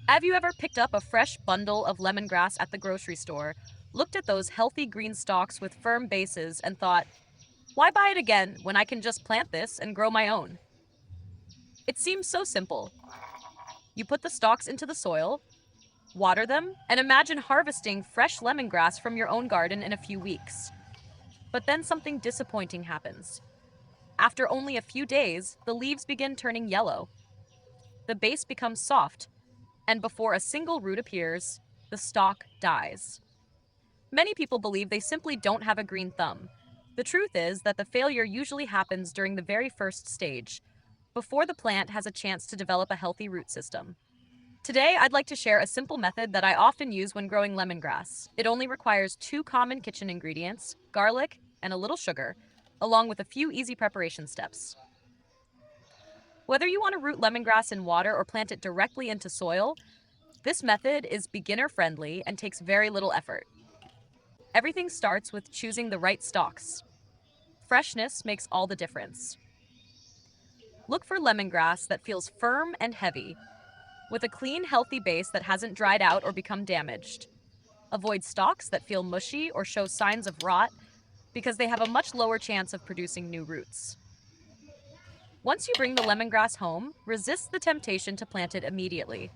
Have you ever picked up a fresh bundle of lemongrass at the grocery store, looked at those healthy green stalks with firm bases, and thought, why buy it again when I can just plant this and grow my own? It seems so simple. You put the stalks into the soil, water them, and imagine harvesting fresh lemongrass from your own garden in a few weeks. But then something disappointing happens. After only a few days, the leaves begin turning yellow. The base becomes soft, and before a single root appears, the stalk dies. Many people believe they simply don't have a green thumb. The truth is that the failure usually happens during the very first stage, before the plant has a chance to develop a healthy root system. Today, I'd like to share a simple method that I often use when growing lemongrass. It only requires two common kitchen ingredients, garlic and a little sugar, along with a few easy preparation steps. Whether you want to root lemongrass in water or plant it directly into soil, this method is beginner-friendly and takes very little effort. Everything starts with choosing the right stalks. Freshness makes all the difference. Look for lemongrass that feels firm and heavy, with a clean, healthy base that hasn't dried out or become damaged. Avoid stalks that feel mushy or show signs of rot because they have a much lower chance of producing new roots. Once you bring the lemongrass home, resist the temptation to plant it immediately.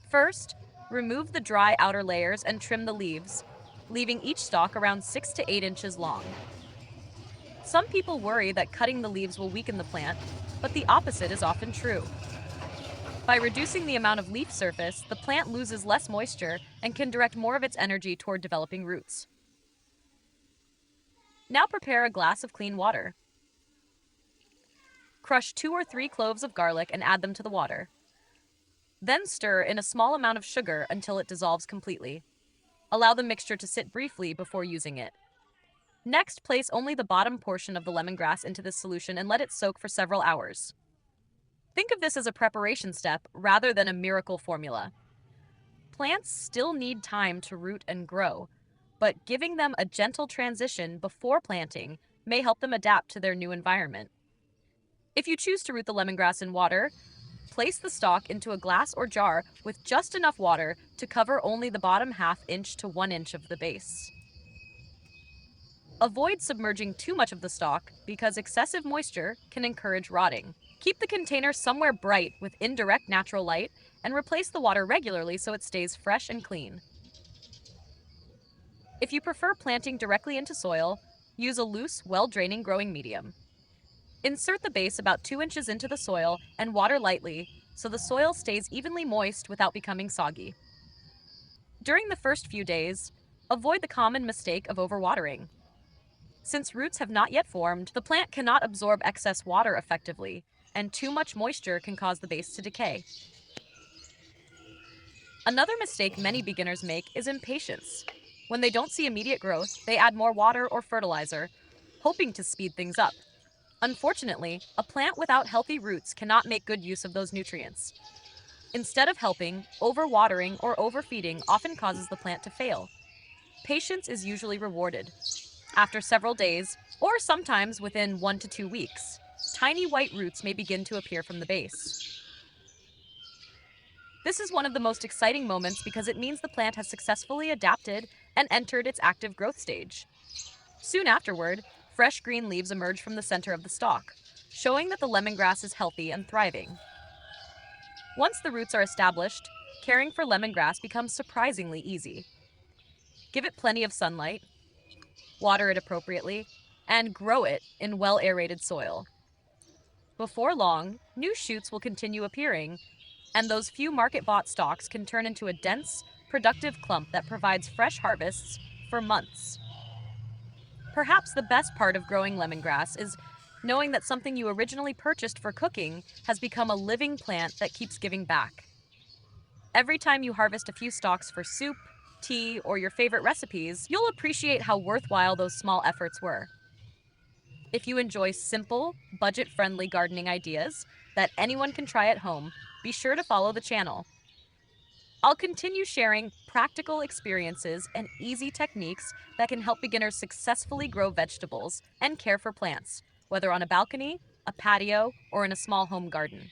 First, remove the dry outer layers and trim the leaves, leaving each stalk around 6 to 8 inches long. Some people worry that cutting the leaves will weaken the plant, but the opposite is often true. By reducing the amount of leaf surface, the plant loses less moisture and can direct more of its energy toward developing roots. Now prepare a glass of clean water. Crush 2 or 3 cloves of garlic and add them to the water. Then stir in a small amount of sugar until it dissolves completely. Allow the mixture to sit briefly before using it. Next, place only the bottom portion of the lemongrass into this solution and let it soak for several hours. Think of this as a preparation step rather than a miracle formula. Plants still need time to root and grow, but giving them a gentle transition before planting may help them adapt to their new environment. If you choose to root the lemongrass in water, place the stalk into a glass or jar with just enough water to cover only the bottom half inch to 1 inch of the base. Avoid submerging too much of the stalk because excessive moisture can encourage rotting. Keep the container somewhere bright with indirect natural light and replace the water regularly so it stays fresh and clean. If you prefer planting directly into soil, use a loose, well-draining growing medium. Insert the base about 2 inches into the soil and water lightly so the soil stays evenly moist without becoming soggy. During the first few days, avoid the common mistake of overwatering. Since roots have not yet formed, the plant cannot absorb excess water effectively, and too much moisture can cause the base to decay. Another mistake many beginners make is impatience. When they don't see immediate growth, they add more water or fertilizer, hoping to speed things up. Unfortunately, a plant without healthy roots cannot make good use of those nutrients. Instead of helping, overwatering or overfeeding often causes the plant to fail. Patience is usually rewarded. After several days, or sometimes within 1 to 2 weeks, tiny white roots may begin to appear from the base. This is one of the most exciting moments because it means the plant has successfully adapted and entered its active growth stage. Soon afterward, fresh green leaves emerge from the center of the stalk, showing that the lemongrass is healthy and thriving. Once the roots are established, caring for lemongrass becomes surprisingly easy. Give it plenty of sunlight, water it appropriately, and grow it in well-aerated soil. Before long, new shoots will continue appearing, and those few market-bought stalks can turn into a dense, productive clump that provides fresh harvests for months. Perhaps the best part of growing lemongrass is knowing that something you originally purchased for cooking has become a living plant that keeps giving back. Every time you harvest a few stalks for soup, tea, or your favorite recipes, you'll appreciate how worthwhile those small efforts were. If you enjoy simple, budget-friendly gardening ideas that anyone can try at home, be sure to follow the channel. I'll continue sharing practical experiences and easy techniques that can help beginners successfully grow vegetables and care for plants, whether on a balcony, a patio, or in a small home garden.